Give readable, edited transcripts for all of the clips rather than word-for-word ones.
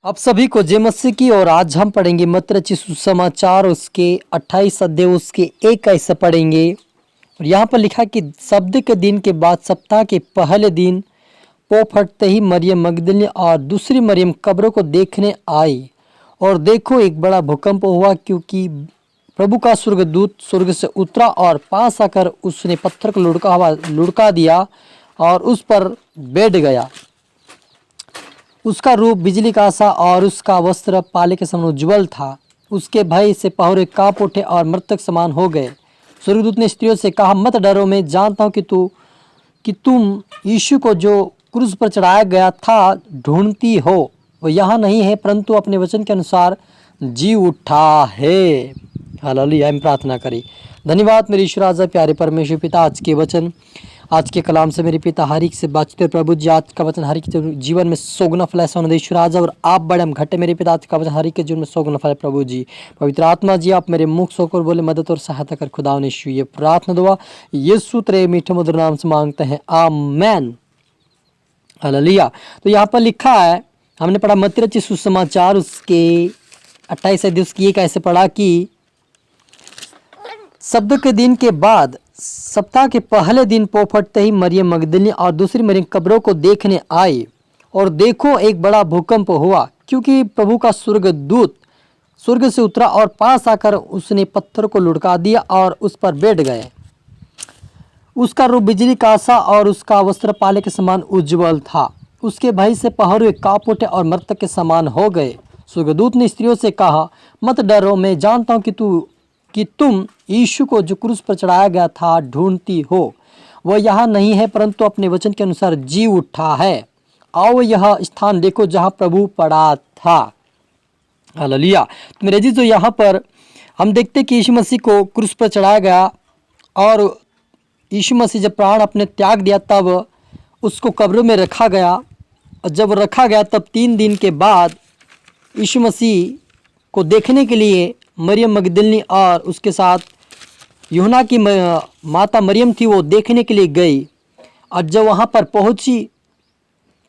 आप सभी को जय मसीह की। और आज हम पढ़ेंगे मत्ती रचित सुसमाचार उसके 28 अध्याय उसके 1 ऐसे पढ़ेंगे। और यहाँ पर लिखा कि सब्त के दिन के बाद सप्ताह के पहले दिन पौ फटते ही मरियम मगदलिनी और दूसरी मरियम कब्रों को देखने आई। और देखो एक बड़ा भूकंप हुआ, क्योंकि प्रभु का स्वर्गदूत स्वर्ग से उतरा और पास आकर उसने पत्थर को लुढ़का दिया और उस पर बैठ गया। उसका रूप बिजली का सा और उसका वस्त्र पाले के समान उज्ज्वल था। उसके भय से पहरे कांप उठे और मृतक समान हो गए। स्वर्गदूत ने स्त्रियों से कहा, मत डरो, मैं जानता हूँ कि तुम यीशु को जो क्रूस पर चढ़ाया गया था ढूंढती हो। वो यहाँ नहीं है, परंतु अपने वचन के अनुसार जी उठा है। हालेलुया। हम प्रार्थना करें। धन्यवाद मेरे ईश्वर राजा प्यारे परमेश्वर पिता, आज के वचन आज के कलाम से मेरे पिता हरिक से बातचीत। प्रभु जी आज का वचन हरिक के जीवन में सोगुना फल ऐसा होना ईश्वर राजा, और आप बड़े हम घटे मेरे पिता। आज का वचन हरिक के जीवन में सोगुना फल। प्रभु जी पवित्र आत्मा जी आप मेरे मुख सोकर बोले, मदद और सहायता कर खुदा ने। ये प्रार्थना दुआ यीशु तेरे मीठे मधुर नाम से मांगते हैं, आमेन। हालेलुया। तो यहाँ पर लिखा है, हमने पढ़ा मत्ती रचित सुसमाचार उसके 28 अध्याय उसकी 1 ऐसे पढ़ा कि सब्त के दिन के बाद सप्ताह के पहले दिन पौ फटते ही मरियम मगदलिनी और दूसरी मरियम कब्रों को देखने आई। और देखो एक बड़ा भूकंप हुआ, क्योंकि प्रभु का स्वर्गदूत स्वर्ग से उतरा और पास आकर उसने पत्थर को लुढ़का दिया और उस पर बैठ गए। उसका रूप बिजली का सा और उसका वस्त्र पाले के समान उज्ज्वल था। उसके भय से पहरुए कांप उठे और मृतक के समान हो गए। स्वर्गदूत ने स्त्रियों से कहा, मत डरो, मैं जानता हूँ कि तुम यीशु को जो क्रूस पर चढ़ाया गया था ढूंढती हो। वह यहाँ नहीं है, परंतु अपने वचन के अनुसार जी उठा है। आओ यह स्थान देखो जहाँ प्रभु पड़ा था। हालेलुया। तो मेरे जी, जो यहाँ पर हम देखते कि यीशु मसीह को क्रूस पर चढ़ाया गया, और यीशु मसीह जब प्राण अपने त्याग दिया तब उसको कब्र में रखा गया। और जब रखा गया तब 3 दिन के बाद यीशु मसीह को देखने के लिए मरियम मगदलिनी और उसके साथ यूहन्ना की माता मरियम थी, वो देखने के लिए गई। और जब वहाँ पर पहुँची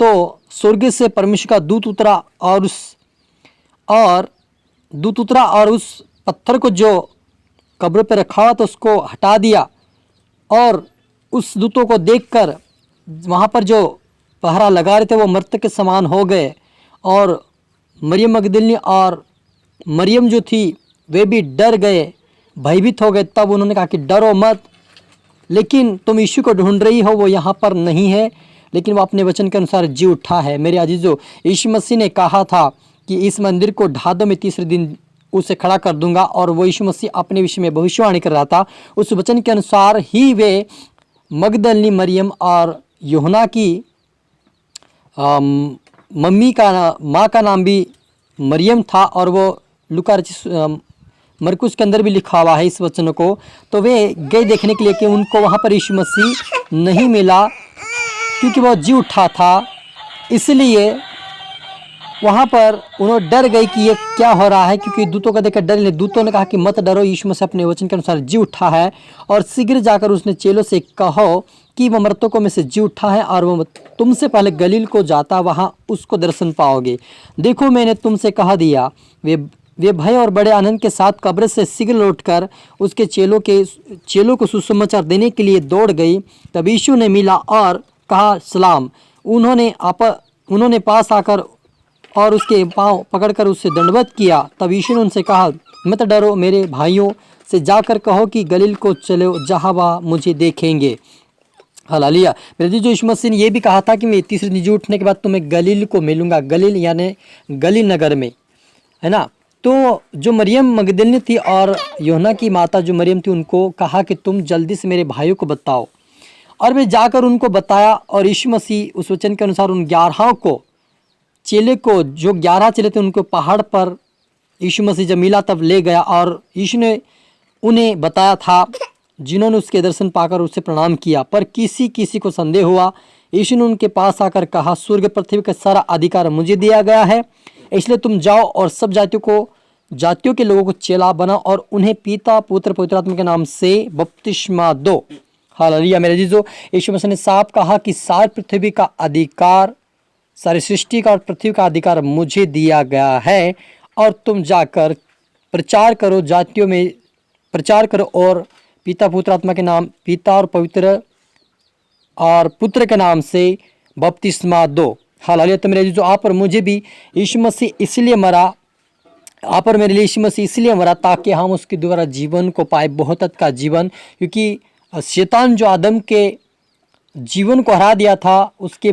तो स्वर्ग से परमेश्वर का दूत उतरा और उस पत्थर को जो कब्र पर रखा हुआ था उसको हटा दिया। और उस दूतों को देखकर वहाँ पर जो पहरा लगा रहे थे वो मृतक के समान हो गए। और मरियम मगदलिनी और मरियम जो थी वे भी डर गए, भयभीत हो गए। तब उन्होंने कहा कि डरो मत, लेकिन तुम यीशु को ढूंढ रही हो, वो यहाँ पर नहीं है, लेकिन वो अपने वचन के अनुसार जी उठा है। मेरे अजीजों, यीशु मसीह ने कहा था कि इस मंदिर को ढा दो, मैं तीसरे दिन उसे खड़ा कर दूंगा। और वो यीशु मसीह अपने विषय में भविष्यवाणी कर रहा था। उस वचन के अनुसार ही वे मगदलिनी मरियम और यूहन्ना की माँ का नाम भी मरियम था, और वो लूका रचित मरकुस के अंदर भी लिखा हुआ है इस वचन को। तो वे गए देखने के लिए कि उनको वहाँ पर यीशु मसीह नहीं मिला, क्योंकि वो जी उठा था। इसलिए वहाँ पर उन्होंने डर गए कि ये क्या हो रहा है, क्योंकि दूतों का देखकर डर। दूतों ने कहा कि मत डरो, यीशु मसीह अपने वचन के अनुसार जी उठा है। और शीघ्र जाकर उसने चेलों से कहो कि वह मृतकों में से जी उठा है, और वह तुमसे पहले गलील को जाता, वहाँ उसको दर्शन पाओगे। देखो मैंने तुमसे कहा दिया। वे भय और बड़े आनंद के साथ कब्र से शीघ्र लौटकर उसके चेलों को सुसमाचार देने के लिए दौड़ गई। तब यीशु ने मिला और कहा सलाम। उन्होंने पास आकर और उसके पांव पकड़कर उससे दंडवत किया। तब यीशु ने उनसे कहा, मत डरो, मेरे भाइयों से जाकर कहो कि गलील को चलो, जहाँ वह मुझे देखेंगे। हालेलुया। मेरे जो यीशु मसीह ने यह भी कहा था कि मैं तीसरे दिन जी उठने के बाद तुम्हें गलील को मिलूंगा। गलील यानी गलील नगर में, है ना। तो जो मरियम मगदलिनी थी और यूहन्ना की माता जो मरियम थी, उनको कहा कि तुम जल्दी से मेरे भाइयों को बताओ। और वे जाकर उनको बताया। और यीशु मसीह उस वचन के अनुसार उन 11 चेले को, जो 11 चेले थे, उनको पहाड़ पर यीशु मसीह जब मिला तब ले गया। और यीशु ने उन्हें बताया था, जिन्होंने उसके दर्शन पाकर उससे प्रणाम किया। पर किसी को संदेह हुआ। यीशु ने उनके पास आकर कहा, स्वर्ग पृथ्वी का सारा अधिकार मुझे दिया गया है, इसलिए तुम जाओ और सब जातियों के लोगों को चेला बनाओ और उन्हें पिता पुत्र पवित्र आत्मा के नाम से बपतिस्मा दो। हालेलुया। मेरे जीजो, यीशु मसीह ने साफ कहा कि सारी पृथ्वी का अधिकार सारी सृष्टि का और पृथ्वी का अधिकार मुझे दिया गया है, और तुम जाकर प्रचार करो, जातियों में प्रचार करो, और पिता पुत्र आत्मा के नाम, पिता और पवित्र और पुत्र के नाम से बपतिस्मा दो। हालेलुया। तो मेरे जो आप और मुझे भी यीशु मसीह इसलिए मरा, आप और मेरे लिए यीशु मसीह इसलिए मरा ताकि हम उसके द्वारा जीवन को पाए, बहुतत का जीवन। क्योंकि शैतान जो आदम के जीवन को हरा दिया था, उसके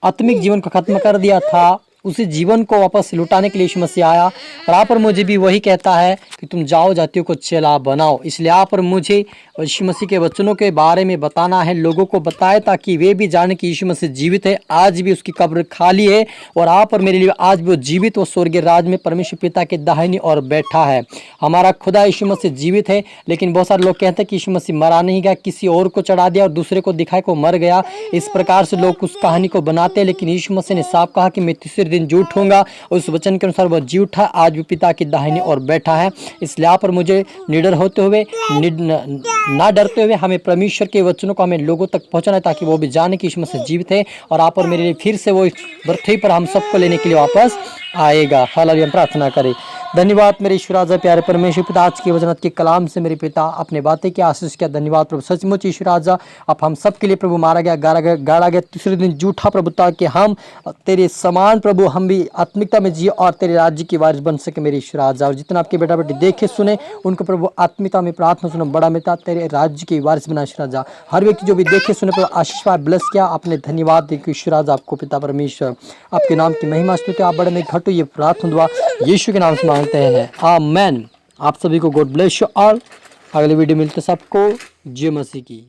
आत्मिक जीवन को खत्म कर दिया था, उसी जीवन को वापस लुटाने के लिए यीशु मसीह आया। और आप और मुझे भी वही कहता है कि तुम जाओ, जातियों को चेला बनाओ। इसलिए आप और मुझे यीशु मसीह के वचनों के बारे में बताना है, लोगों को बताए, ताकि वे भी जाने कि यीशु मसीह जीवित है, आज भी उसकी कब्र खाली है, और आप और मेरे लिए आज भी वो जीवित, वो स्वर्गीय राज में परमेश्वर पिता के दाहिनी ओर बैठा है। हमारा खुदा यीशु मसीह जीवित है। लेकिन बहुत सारे लोग कहते हैं कि यीशु मसीह मरा नहीं गया, किसी और को चढ़ा दिया और दूसरे को दिखाया को मर गया। इस प्रकार से लोग उस कहानी को बनाते हैं। लेकिन यीशु मसीह ने साफ कहा कि मैं तीसरे दिन जी उठूंगा। उस वचन के अनुसार वह जी उठा, आज भी पिता की दाहिनी ओर बैठा है। इसलिए आप और मुझे निडर होते हुए, ना डरते हुए, हमें परमेश्वर के वचनों को हमें लोगों तक पहुंचाना है, ताकि वो भी जाने कि यीशु मसीह जीवित है, और आप और मेरे लिए फिर से वो पृथ्वी पर हम सबको लेने के लिए वापस आएगा। हालेलुया। हम प्रार्थना करें। धन्यवाद मेरे ईश्वर राजा प्यारे परमेश्वर पिता, आज की वचन के कलाम से मेरे पिता अपने बातें की आशीष किया। धन्यवाद प्रभु। सचमुच ईश्वर राजा अब हम सब के लिए प्रभु मारा गया, गाड़ा गया, तीसरे दिन जूठा प्रभु, ताकि हम तेरे समान प्रभु हम भी आत्मिकता में जिए और तेरे राज्य की वारिस बन सके मेरे ईश्वर राजा। और जितना आपके बेटा बेटी देखे सुने उनको प्रभु आत्मिकता में प्रार्थना सुनो, बड़ा मिता तेरे राज्य की वारिस बना ईश्वर राजा। हर व्यक्ति जो भी देखे सुने प्रभु आशीर्वाद ब्लेस किया, आपने धन्यवाद देखिए ईश्वर राजा। आपको पिता परमेश्वर आपके नाम की महिमा स्तुति, आप बड़े में घटो, ये प्रार्थना दुआ यीशु के नाम से मांगते हैं, आमेन। आप सभी को गॉड ब्लेस यू ऑल। अगले वीडियो मिलते सबको जय मसीह की।